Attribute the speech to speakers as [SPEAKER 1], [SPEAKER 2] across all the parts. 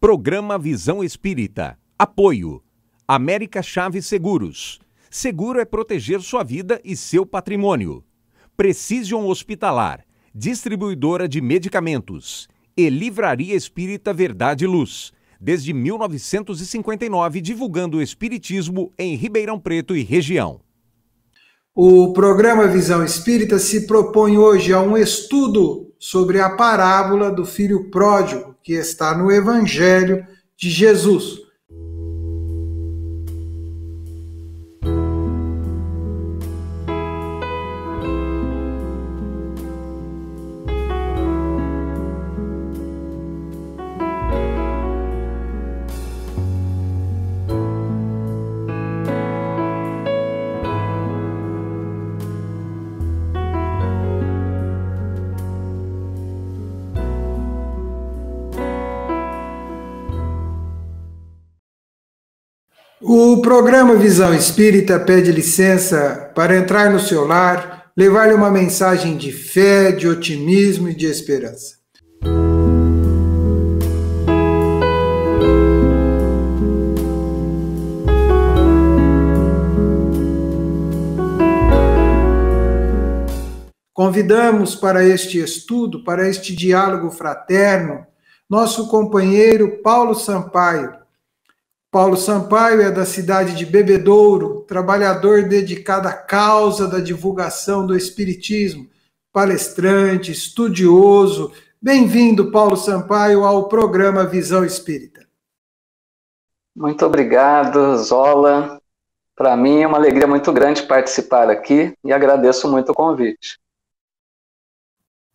[SPEAKER 1] Programa Visão Espírita. Apoio. América Chaves Seguros. Seguro é proteger sua vida e seu patrimônio. Precision Hospitalar. Distribuidora de medicamentos. E Livraria Espírita Verdade e Luz. Desde 1959, divulgando o Espiritismo em Ribeirão Preto e região.
[SPEAKER 2] O programa Visão Espírita se propõe hoje a um estudo sobre a parábola do filho pródigo, que está no Evangelho de Jesus. O programa Visão Espírita pede licença para entrar no seu lar, levar-lhe uma mensagem de fé, de otimismo e de esperança. Convidamos para este estudo, para este diálogo fraterno, nosso companheiro Paulo Sampaio. Paulo Sampaio é da cidade de Bebedouro, trabalhador dedicado à causa da divulgação do Espiritismo, palestrante, estudioso. Bem-vindo, Paulo Sampaio, ao programa Visão Espírita.
[SPEAKER 3] Muito obrigado, Zola. Para mim é uma alegria muito grande participar aqui e agradeço muito o convite.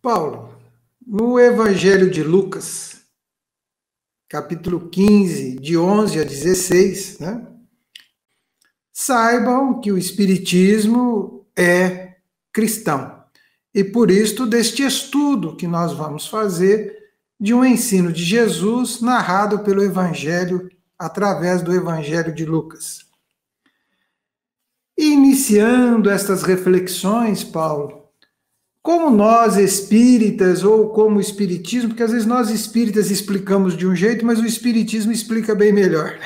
[SPEAKER 2] Paulo, no Evangelho de Lucas, capítulo 15, de 11 a 16, né? Saibam que o Espiritismo é cristão. E por isto, deste estudo que nós vamos fazer de um ensino de Jesus narrado pelo Evangelho, através do Evangelho de Lucas. E iniciando estas reflexões, Paulo, como nós espíritas, ou como o Espiritismo, porque às vezes nós espíritas explicamos de um jeito, mas o Espiritismo explica bem melhor.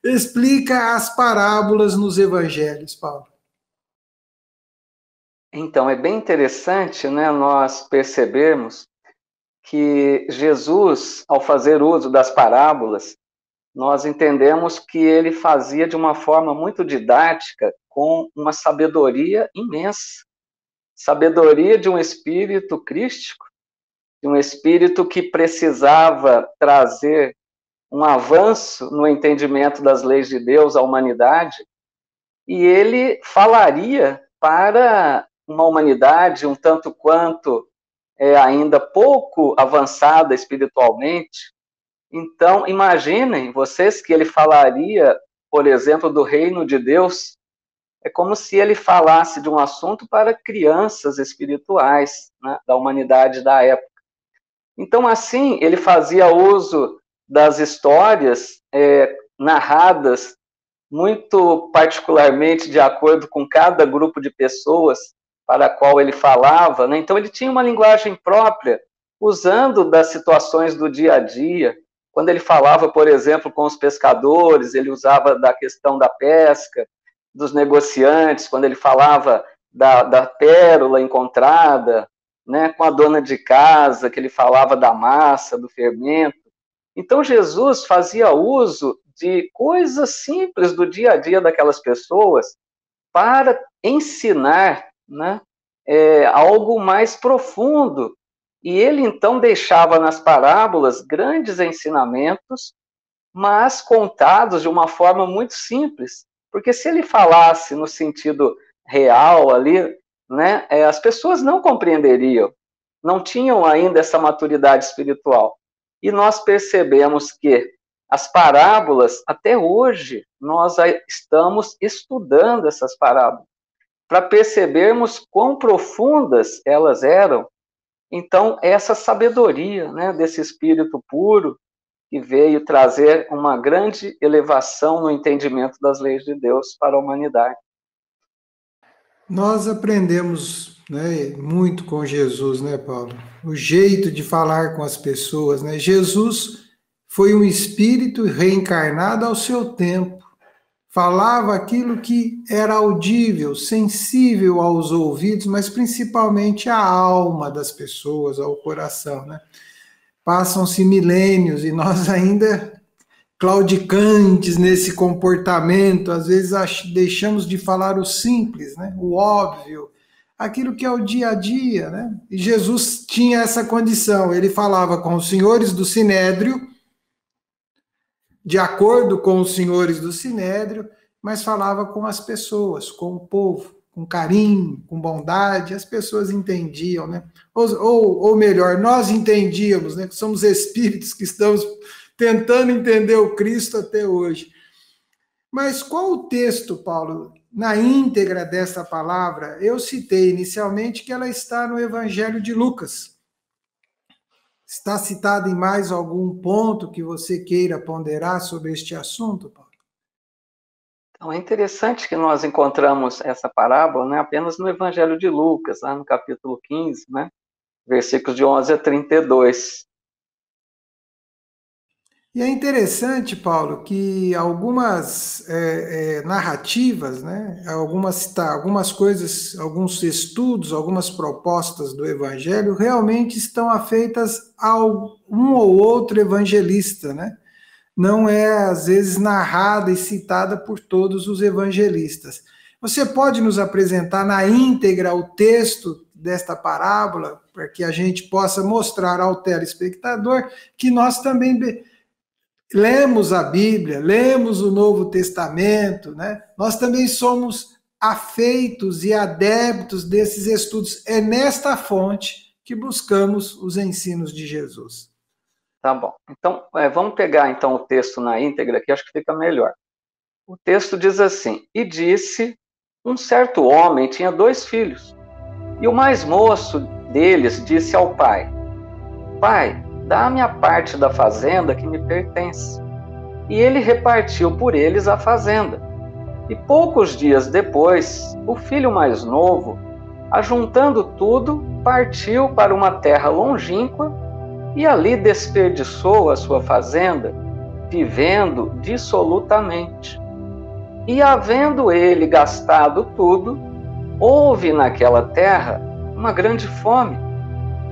[SPEAKER 2] Explica as parábolas nos evangelhos, Paulo.
[SPEAKER 3] Então, é bem interessante, né, nós percebermos que Jesus, ao fazer uso das parábolas, nós entendemos que ele fazia de uma forma muito didática, com uma sabedoria imensa. Sabedoria de um espírito crístico, de um espírito que precisava trazer um avanço no entendimento das leis de Deus à humanidade, e ele falaria para uma humanidade um tanto quanto ainda pouco avançada espiritualmente. Então, imaginem vocês que ele falaria, por exemplo, do reino de Deus. É como se ele falasse de um assunto para crianças espirituais, né, da humanidade da época. Então, assim, ele fazia uso das histórias narradas muito particularmente de acordo com cada grupo de pessoas para a qual ele falava, né? Então, ele tinha uma linguagem própria, usando das situações do dia a dia. Quando ele falava, por exemplo, com os pescadores, ele usava da questão da pesca, dos negociantes, quando ele falava da pérola encontrada, né, com a dona de casa, que ele falava da massa, do fermento. Então, Jesus fazia uso de coisas simples do dia a dia daquelas pessoas para ensinar, né, algo mais profundo. E ele, então, deixava nas parábolas grandes ensinamentos, mas contados de uma forma muito simples. Porque se ele falasse no sentido real ali, né, as pessoas não compreenderiam, não tinham ainda essa maturidade espiritual. E nós percebemos que as parábolas, até hoje, nós estamos estudando essas parábolas, para percebermos quão profundas elas eram. Então, essa sabedoria, né, desse espírito puro, que veio trazer uma grande elevação no entendimento das leis de Deus para a humanidade.
[SPEAKER 2] Nós aprendemos, né, muito com Jesus, né, Paulo? O jeito de falar com as pessoas, né? Jesus Foi um espírito reencarnado ao seu tempo. Falava aquilo que era audível, sensível aos ouvidos, mas principalmente à alma das pessoas, ao coração, né? Passam-se milênios e nós ainda claudicantes nesse comportamento, às vezes deixamos de falar o simples, né? O óbvio, aquilo que é o dia a dia, né? E Jesus tinha essa condição, ele falava com os senhores do Sinédrio, de acordo com os senhores do Sinédrio, mas falava com as pessoas, com o povo, com carinho, com bondade, as pessoas entendiam, né? Ou melhor, nós entendíamos, né? Que somos espíritos que estamos tentando entender o Cristo até hoje. Mas qual o texto, Paulo, na íntegra dessa palavra? Eu citei inicialmente que ela está no Evangelho de Lucas. Está citado em mais algum ponto que você queira ponderar sobre este assunto, Paulo?
[SPEAKER 3] Então, é interessante que nós encontramos essa parábola, né, apenas no Evangelho de Lucas, lá no capítulo 15, né, versículos de 11 a 32.
[SPEAKER 2] E é interessante, Paulo, que algumas narrativas, né, algumas coisas, alguns estudos, algumas propostas do Evangelho realmente estão afeitas a um ou outro evangelista, né? Não é, às vezes, narrada e citada por todos os evangelistas. Você pode nos apresentar na íntegra o texto desta parábola, para que a gente possa mostrar ao telespectador que nós também lemos a Bíblia, lemos o Novo Testamento, né? Nós também somos afeitos e adeptos desses estudos. É nesta fonte que buscamos os ensinos de Jesus.
[SPEAKER 3] Tá bom. Então, vamos pegar então o texto na íntegra aqui, acho que fica melhor. O texto diz assim: E disse, um certo homem tinha 2 filhos, e o mais moço deles disse ao pai: Pai, dá-me a parte da fazenda que me pertence. E ele repartiu por eles a fazenda. E poucos dias depois, o filho mais novo, ajuntando tudo, partiu para uma terra longínqua e ali desperdiçou a sua fazenda, vivendo dissolutamente. E havendo ele gastado tudo, houve naquela terra uma grande fome,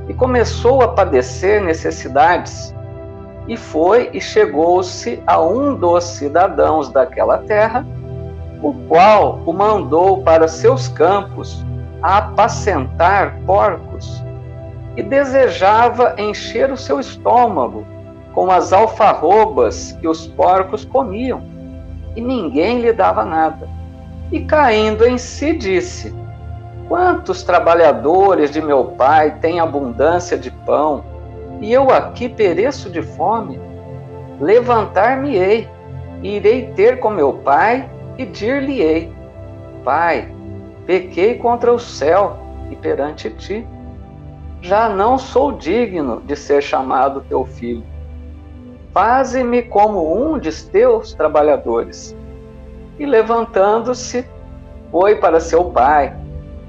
[SPEAKER 3] e começou a padecer necessidades, e foi e chegou-se a um dos cidadãos daquela terra, o qual o mandou para seus campos a apacentar porcos, e desejava encher o seu estômago com as alfarrobas que os porcos comiam, e ninguém lhe dava nada. E caindo em si disse: Quantos trabalhadores de meu pai têm abundância de pão, e eu aqui pereço de fome? Levantar-me-ei, e irei ter com meu pai, e dir-lhe-ei: Pai, pequei contra o céu e perante ti. Já não sou digno de ser chamado teu filho. Faze-me como um de teus trabalhadores. E levantando-se, foi para seu pai.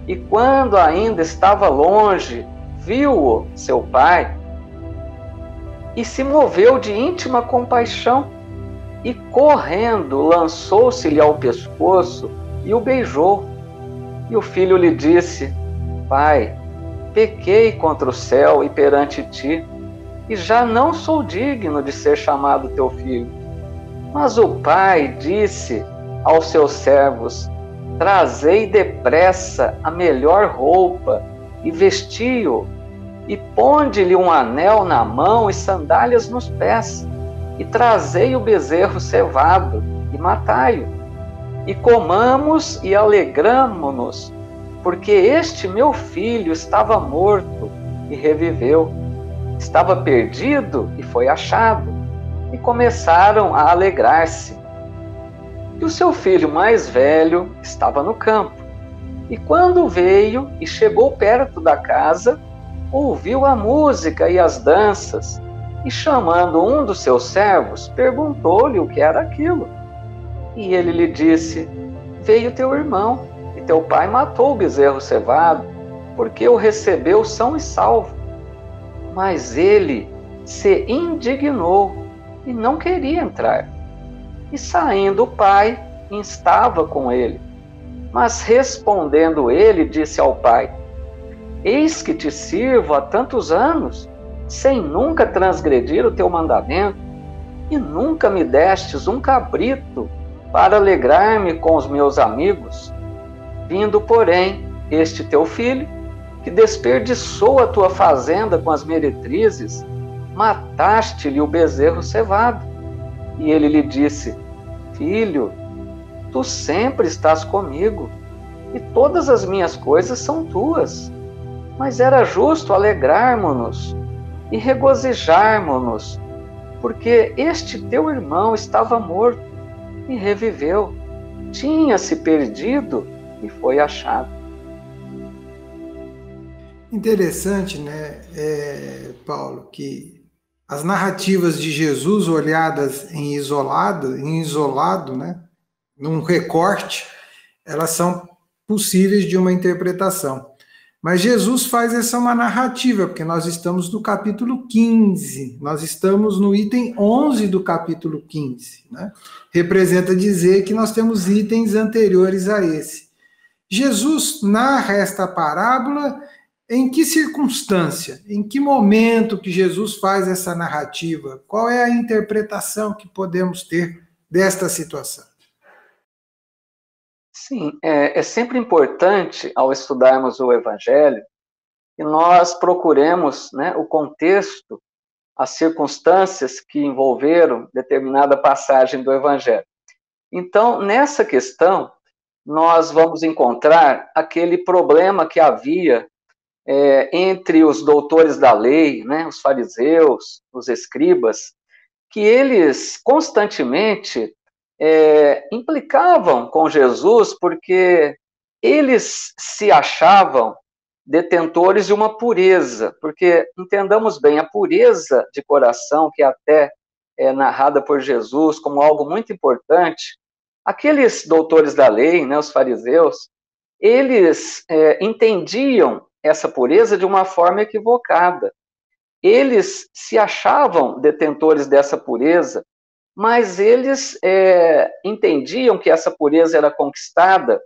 [SPEAKER 3] E quando ainda estava longe, viu-o seu pai, e se moveu de íntima compaixão, e correndo lançou-se-lhe ao pescoço e o beijou. E o filho lhe disse: Pai, pequei contra o céu e perante ti, e já não sou digno de ser chamado teu filho. Mas o pai disse aos seus servos: Trazei depressa a melhor roupa, e vesti-o, e ponde-lhe um anel na mão e sandálias nos pés, e trazei o bezerro cevado, e matai-o. E comamos e alegramo-nos, porque este meu filho estava morto e reviveu, estava perdido e foi achado. E começaram a alegrar-se. E o seu filho mais velho estava no campo. E quando veio e chegou perto da casa, ouviu a música e as danças, e chamando um dos seus servos, perguntou-lhe o que era aquilo. E ele lhe disse: Veio teu irmão, e teu pai matou o bezerro cevado, porque o recebeu são e salvo. Mas ele se indignou e não queria entrar. E saindo o pai, instava com ele. Mas respondendo ele, disse ao pai: eis que te sirvo há tantos anos, sem nunca transgredir o teu mandamento, e nunca me destes um cabrito para alegrar-me com os meus amigos. Vindo, porém, este teu filho, que desperdiçou a tua fazenda com as meretrizes, mataste-lhe o bezerro cevado. E ele lhe disse: filho, tu sempre estás comigo, e todas as minhas coisas são tuas. Mas era justo alegrarmos-nos e regozijarmos-nos, porque este teu irmão estava morto e reviveu, tinha se perdido e foi achado.
[SPEAKER 2] Interessante, né, Paulo, que as narrativas de Jesus olhadas em isolado, né, num recorte, elas são possíveis de uma interpretação. Mas Jesus faz essa uma narrativa, porque nós estamos no capítulo 15, nós estamos no item 11 do capítulo 15, né? Representa dizer que nós temos itens anteriores a esse. Jesus narra esta parábola em que circunstância, em que momento que Jesus faz essa narrativa? Qual é a interpretação que podemos ter desta situação?
[SPEAKER 3] Sim, é sempre importante, ao estudarmos o Evangelho, que nós procuremos, né, o contexto, as circunstâncias que envolveram determinada passagem do Evangelho. Então, nessa questão, nós vamos encontrar aquele problema que havia entre os doutores da lei, né, os fariseus, os escribas, que eles constantemente implicavam com Jesus porque eles se achavam detentores de uma pureza, porque entendamos bem, a pureza de coração, que até é narrada por Jesus como algo muito importante, aqueles doutores da lei, né, os fariseus, eles entendiam essa pureza de uma forma equivocada. Eles se achavam detentores dessa pureza, mas eles entendiam que essa pureza era conquistada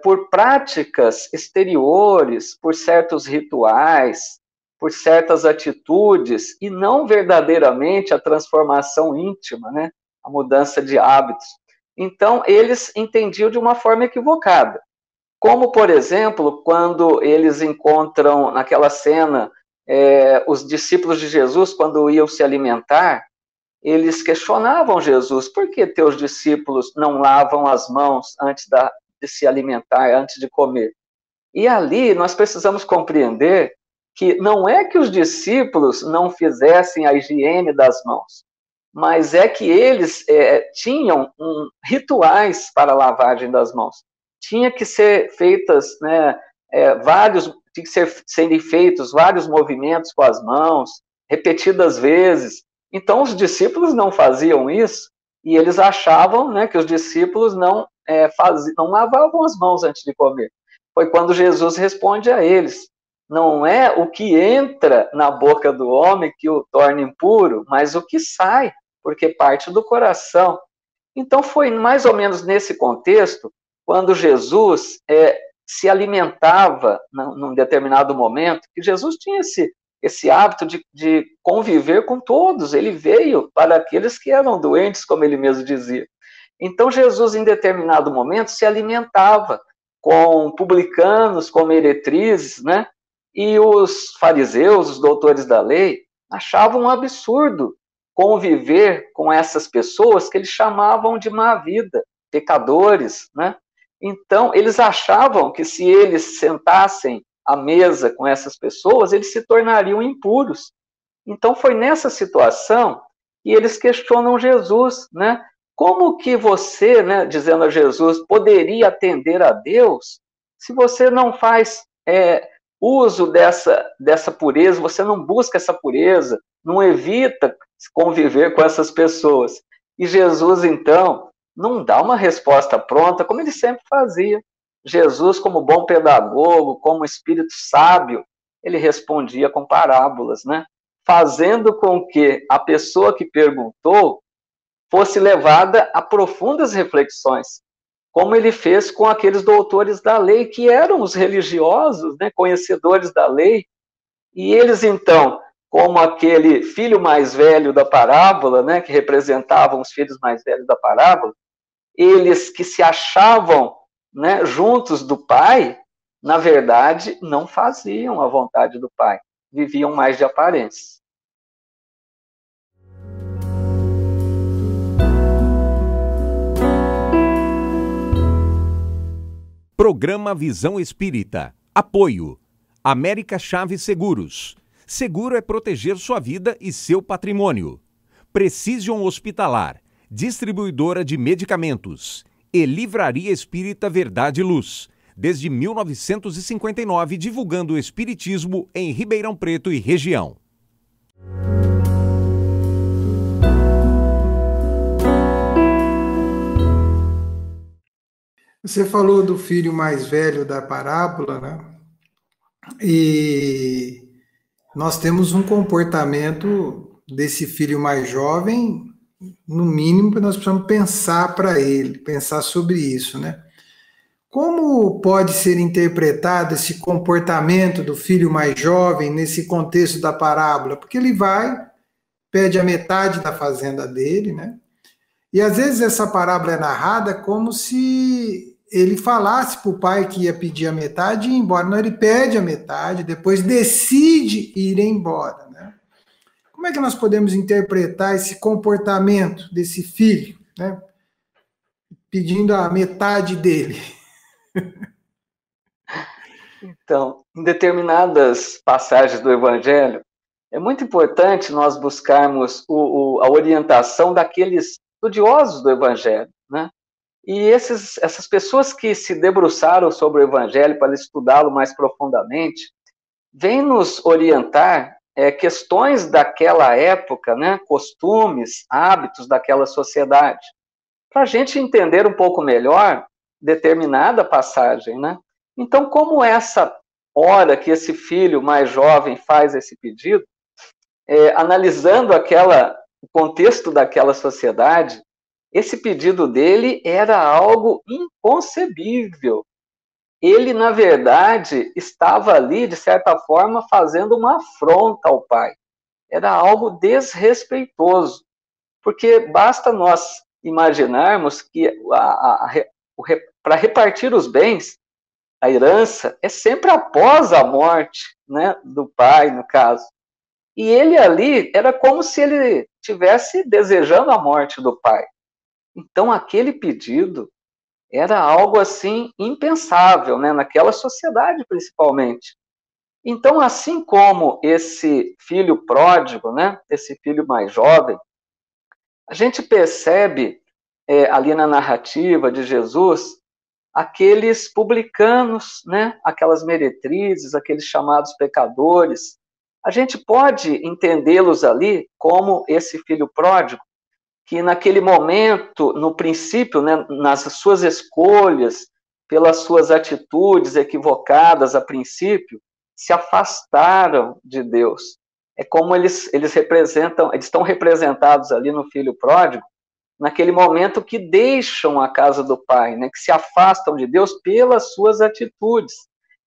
[SPEAKER 3] por práticas exteriores, por certos rituais, por certas atitudes, e não verdadeiramente a transformação íntima, né? A mudança de hábitos. Então, eles entendiam de uma forma equivocada. Como, por exemplo, quando eles encontram naquela cena os discípulos de Jesus, quando iam se alimentar, eles questionavam Jesus: por que teus discípulos não lavam as mãos antes de se alimentar, antes de comer? E ali nós precisamos compreender que não é que os discípulos não fizessem a higiene das mãos, mas é que eles tinham rituais para a lavagem das mãos. Tinha que ser feitas, né, tinha que serem feitos vários movimentos com as mãos, repetidas vezes. Então, os discípulos não faziam isso, e eles achavam, né, que os discípulos não lavavam as mãos antes de comer. Foi quando Jesus responde a eles: não é o que entra na boca do homem que o torna impuro, mas o que sai, porque parte do coração. Então, foi mais ou menos nesse contexto, quando Jesus se alimentava num determinado momento, que Jesus tinha esse hábito de conviver com todos. Ele veio para aqueles que eram doentes, como ele mesmo dizia. Então, Jesus, em determinado momento, se alimentava com publicanos, com meretrizes, né? E os fariseus, os doutores da lei, achavam um absurdo conviver com essas pessoas que eles chamavam de má vida, pecadores, né? Então, eles achavam que se eles sentassem à mesa com essas pessoas, eles se tornariam impuros. Então, foi nessa situação que eles questionam Jesus, né? Como que você, né, dizendo a Jesus, poderia atender a Deus se você não faz uso dessa pureza, você não busca essa pureza, não evita conviver com essas pessoas? E Jesus, então, não dá uma resposta pronta, como ele sempre fazia. Jesus, como bom pedagogo, como espírito sábio, ele respondia com parábolas, né? fazendo com que a pessoa que perguntou fosse levada a profundas reflexões, como ele fez com aqueles doutores da lei, que eram os religiosos, né, conhecedores da lei, e eles, então, como aquele filho mais velho da parábola, né, que representavam os filhos mais velhos da parábola, eles que se achavam, né, juntos do pai, na verdade, não faziam a vontade do pai, viviam mais de aparência.
[SPEAKER 1] Programa Visão Espírita. Apoio. América Chaves Seguros. Seguro é proteger sua vida e seu patrimônio. Precision Hospitalar. Distribuidora de medicamentos. E Livraria Espírita Verdade e Luz. Desde 1959, divulgando o espiritismo em Ribeirão Preto e região.
[SPEAKER 2] Você falou do filho mais velho da parábola, né? E nós temos um comportamento desse filho mais jovem, no mínimo, que nós precisamos pensar para ele, pensar sobre isso, né? Como pode ser interpretado esse comportamento do filho mais jovem nesse contexto da parábola? Porque ele vai, pede a metade da fazenda dele, né? E às vezes essa parábola é narrada como se ele falasse para o pai que ia pedir a metade e ir embora. Não, ele pede a metade, depois decide ir embora, né? Como é que nós podemos interpretar esse comportamento desse filho, né? Pedindo a metade dele?
[SPEAKER 3] Então, em determinadas passagens do Evangelho, é muito importante nós buscarmos a orientação daqueles estudiosos do Evangelho, né? E essas pessoas que se debruçaram sobre o Evangelho para estudá-lo mais profundamente, vêm nos orientar questões daquela época, né? Costumes, hábitos daquela sociedade, para a gente entender um pouco melhor determinada passagem, né? Então, como essa hora que esse filho mais jovem faz esse pedido, analisando o contexto daquela sociedade, esse pedido dele era algo inconcebível. Ele, na verdade, estava ali, de certa forma, fazendo uma afronta ao pai. Era algo desrespeitoso, porque basta nós imaginarmos que para repartir os bens, a herança é sempre após a morte, né, do pai, no caso. E ele ali era como se ele estivesse desejando a morte do pai. Então, aquele pedido era algo assim impensável, né, naquela sociedade principalmente. Então, assim como esse filho pródigo, né, esse filho mais jovem, a gente percebe ali na narrativa de Jesus aqueles publicanos, né, aquelas meretrizes, aqueles chamados pecadores. A gente pode entendê-los ali como esse filho pródigo, que naquele momento, no princípio, né, nas suas escolhas, pelas suas atitudes equivocadas a princípio, se afastaram de Deus. É como eles estão representados ali no filho pródigo, naquele momento que deixam a casa do pai, né, que se afastam de Deus pelas suas atitudes.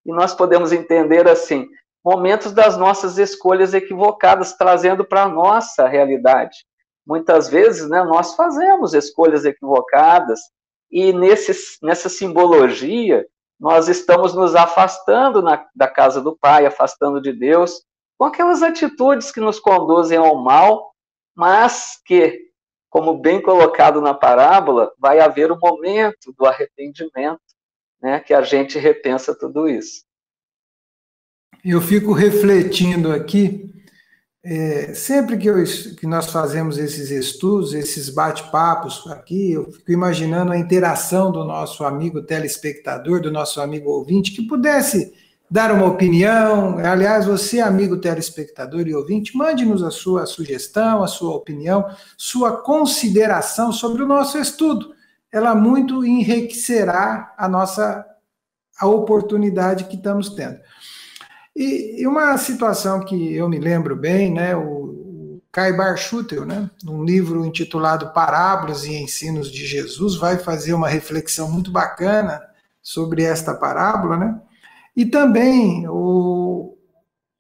[SPEAKER 3] E nós podemos entender assim, momentos das nossas escolhas equivocadas, trazendo para a nossa realidade. Muitas vezes, né, nós fazemos escolhas equivocadas e nessa simbologia nós estamos nos afastando da casa do Pai, afastando de Deus, com aquelas atitudes que nos conduzem ao mal, mas que, como bem colocado na parábola, vai haver o momento do arrependimento, né, que a gente repensa tudo isso.
[SPEAKER 2] Eu fico refletindo aqui, sempre que nós fazemos esses estudos, esses bate-papos aqui, eu fico imaginando a interação do nosso amigo telespectador, do nosso amigo ouvinte, que pudesse dar uma opinião. Aliás, você, amigo telespectador e ouvinte, mande-nos a sua sugestão, a sua opinião, sua consideração sobre o nosso estudo. Ela muito enriquecerá a oportunidade que estamos tendo. E uma situação que eu me lembro bem, né, o Kai Bar-Schutel, né, num livro intitulado Parábolas e Ensinos de Jesus, vai fazer uma reflexão muito bacana sobre esta parábola, né? E também o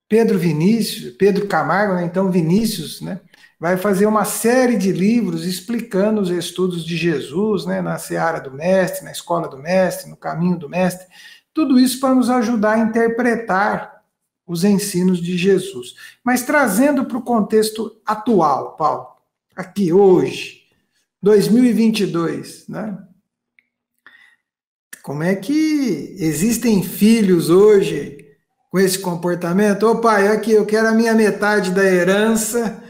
[SPEAKER 2] Pedro Camargo, né, então Vinícius, né, vai fazer uma série de livros explicando os estudos de Jesus, né, na seara do mestre, na escola do mestre, no caminho do mestre, tudo isso para nos ajudar a interpretar os ensinos de Jesus. Mas trazendo para o contexto atual, Paulo, aqui hoje, 2022, né? Como é que existem filhos hoje com esse comportamento? Ô pai, aqui, eu quero a minha metade da herança,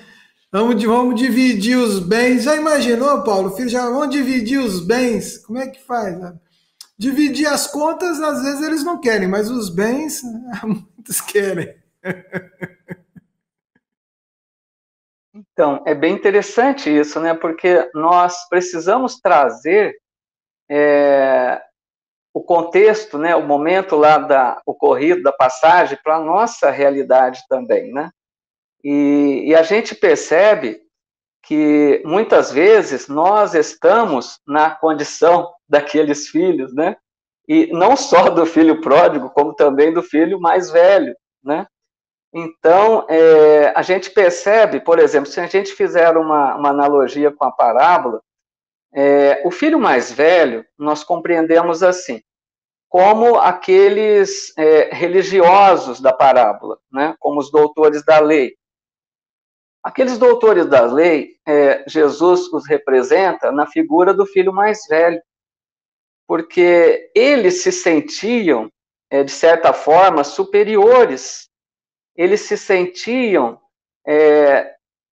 [SPEAKER 2] vamos dividir os bens. Já imaginou, Paulo? Filho, já vamos dividir os bens? Como é que faz? Né? Dividir as contas, às vezes eles não querem, mas os bens, muitos querem.
[SPEAKER 3] Então, é bem interessante isso, né? Porque nós precisamos trazer o contexto, né? O momento lá ocorrido da passagem para a nossa realidade também, né? E a gente percebe que muitas vezes nós estamos na condição daqueles filhos, né? E não só do filho pródigo, como também do filho mais velho, né? Então, a gente percebe, por exemplo, se a gente fizer uma analogia com a parábola, o filho mais velho, nós compreendemos assim, como aqueles religiosos da parábola, né? Como os doutores da lei. Aqueles doutores da lei, Jesus os representa na figura do filho mais velho, porque eles se sentiam, de certa forma, superiores, eles se sentiam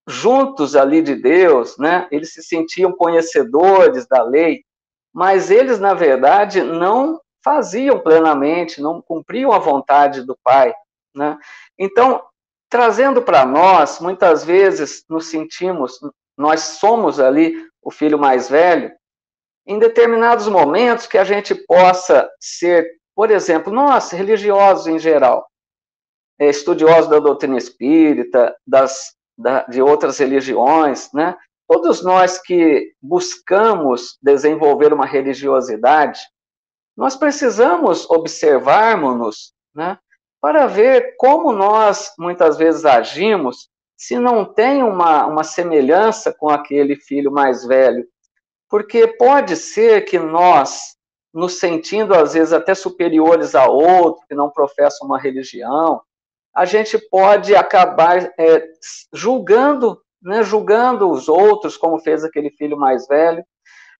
[SPEAKER 3] juntos ali de Deus, né? Eles se sentiam conhecedores da lei, mas eles, na verdade, não faziam plenamente, não cumpriam a vontade do Pai, né? Então, trazendo para nós, muitas vezes nos sentimos, nós somos ali o filho mais velho, em determinados momentos que a gente possa ser, por exemplo, nós, religiosos em geral, estudiosos da doutrina espírita, de outras religiões, né? Todos nós que buscamos desenvolver uma religiosidade, nós precisamos observarmos-nos, né? Para ver como nós, muitas vezes, agimos se não tem uma semelhança com aquele filho mais velho. Porque pode ser que nós, nos sentindo, às vezes, até superiores a outro, que não professam uma religião, a gente pode acabar julgando, né, julgando os outros, como fez aquele filho mais velho.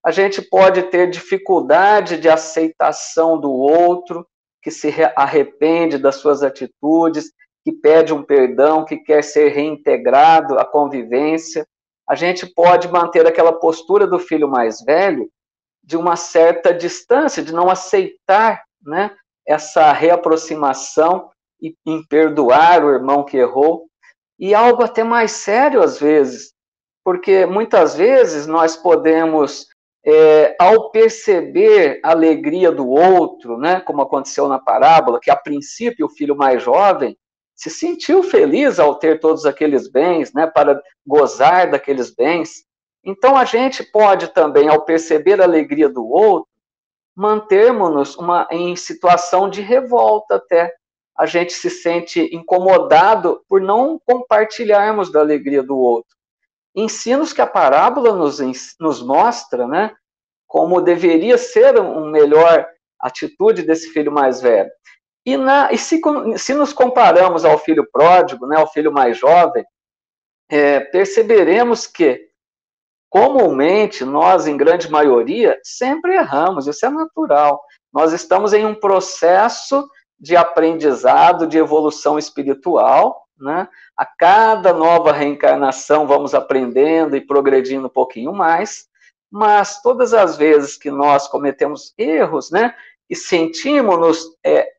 [SPEAKER 3] A gente pode ter dificuldade de aceitação do outro, que se arrepende das suas atitudes, que pede um perdão, que quer ser reintegrado à convivência. A gente pode manter aquela postura do filho mais velho de uma certa distância, de não aceitar, né, essa reaproximação em perdoar o irmão que errou, e algo até mais sério às vezes, porque muitas vezes nós podemos, ao perceber a alegria do outro, né, como aconteceu na parábola, que a princípio o filho mais jovem se sentiu feliz ao ter todos aqueles bens, né, para gozar daqueles bens. Então a gente pode também, ao perceber a alegria do outro, mantermos-nos em situação de revolta até. A gente se sente incomodado por não compartilharmos da alegria do outro. Ensinos que a parábola nos mostra, né, como deveria ser uma melhor atitude desse filho mais velho. E se nos comparamos ao filho pródigo, né, ao filho mais jovem, perceberemos que, comumente, nós, em grande maioria, sempre erramos, isso é natural. Nós estamos em um processo de aprendizado, de evolução espiritual, né? A cada nova reencarnação vamos aprendendo e progredindo um pouquinho mais, mas todas as vezes que nós cometemos erros, né, e sentimos-nos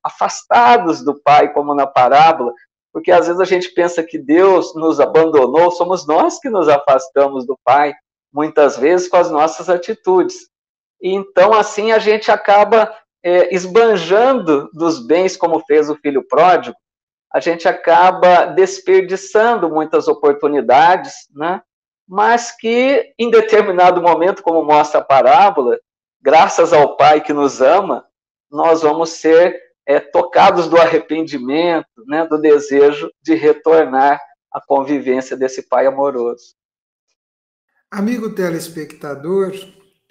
[SPEAKER 3] afastados do Pai, como na parábola, porque às vezes a gente pensa que Deus nos abandonou, somos nós que nos afastamos do Pai, muitas vezes com as nossas atitudes. E então, assim, a gente acaba esbanjando dos bens, como fez o filho pródigo, a gente acaba desperdiçando muitas oportunidades, né? Mas que, em determinado momento, como mostra a parábola, graças ao Pai que nos ama, nós vamos ser tocados do arrependimento, né? Do desejo de retornar à convivência desse Pai amoroso.
[SPEAKER 2] Amigo telespectador,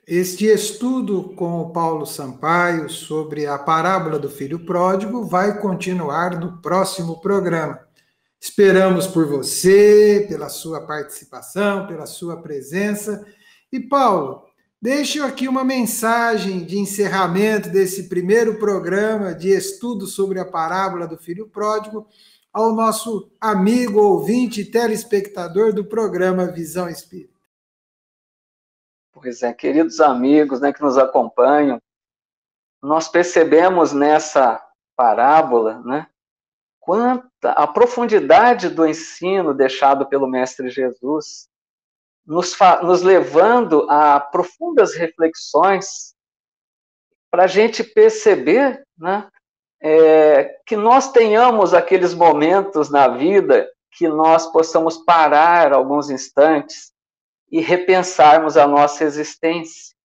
[SPEAKER 2] este estudo com o Paulo Sampaio sobre a parábola do filho pródigo vai continuar no próximo programa. Esperamos por você, pela sua participação, pela sua presença. E Paulo, deixo aqui uma mensagem de encerramento desse primeiro programa de estudo sobre a parábola do filho pródigo ao nosso amigo ouvinte e telespectador do programa Visão Espírita.
[SPEAKER 3] Pois é, queridos amigos, né, que nos acompanham, nós percebemos nessa parábola, né, quanta a profundidade do ensino deixado pelo Mestre Jesus, nos levando a profundas reflexões para a gente perceber, né, que nós tenhamos aqueles momentos na vida que nós possamos parar alguns instantes e repensarmos a nossa existência,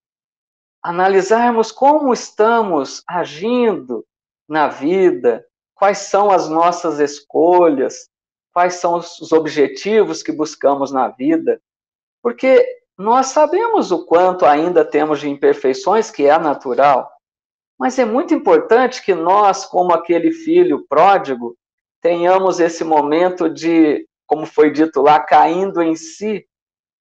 [SPEAKER 3] analisarmos como estamos agindo na vida, quais são as nossas escolhas, quais são os objetivos que buscamos na vida, porque nós sabemos o quanto ainda temos de imperfeições, que é natural, mas é muito importante que nós, como aquele filho pródigo, tenhamos esse momento de, como foi dito lá, caindo em si,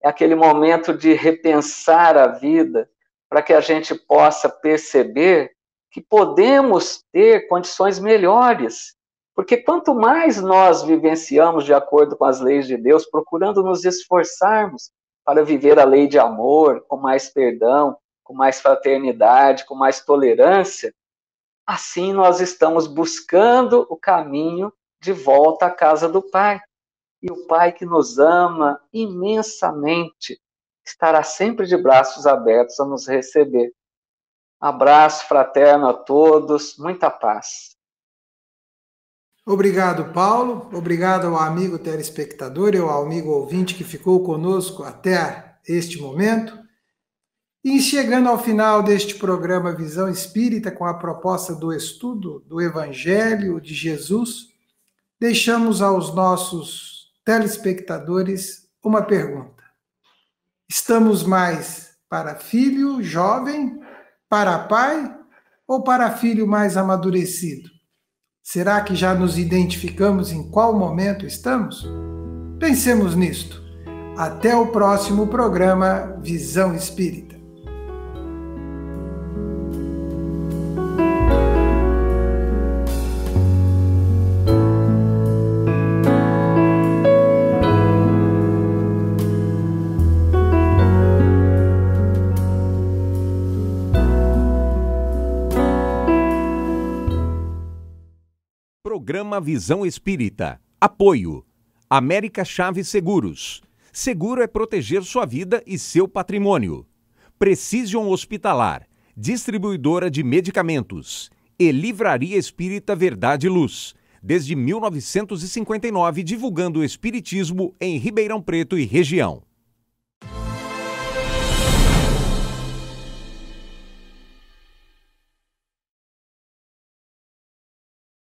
[SPEAKER 3] é aquele momento de repensar a vida, para que a gente possa perceber que podemos ter condições melhores. Porque quanto mais nós vivenciamos de acordo com as leis de Deus, procurando nos esforçarmos para viver a lei de amor, com mais perdão, com mais fraternidade, com mais tolerância, assim nós estamos buscando o caminho de volta à casa do Pai. E o Pai que nos ama imensamente estará sempre de braços abertos a nos receber. Abraço fraterno a todos, muita paz.
[SPEAKER 2] Obrigado, Paulo. Obrigado ao amigo telespectador e ao amigo ouvinte que ficou conosco até este momento. E chegando ao final deste programa Visão Espírita, com a proposta do estudo do Evangelho de Jesus, deixamos aos nossos telespectadores uma pergunta. Estamos mais para filho jovem, para pai ou para filho mais amadurecido? Será que já nos identificamos em qual momento estamos? Pensemos nisto. Até o próximo programa Visão Espírita.
[SPEAKER 1] Programa Visão Espírita. Apoio. América Chaves Seguros. Seguro é proteger sua vida e seu patrimônio. Precision Hospitalar. Distribuidora de medicamentos. E Livraria Espírita Verdade e Luz. Desde 1959, divulgando o espiritismo em Ribeirão Preto e região.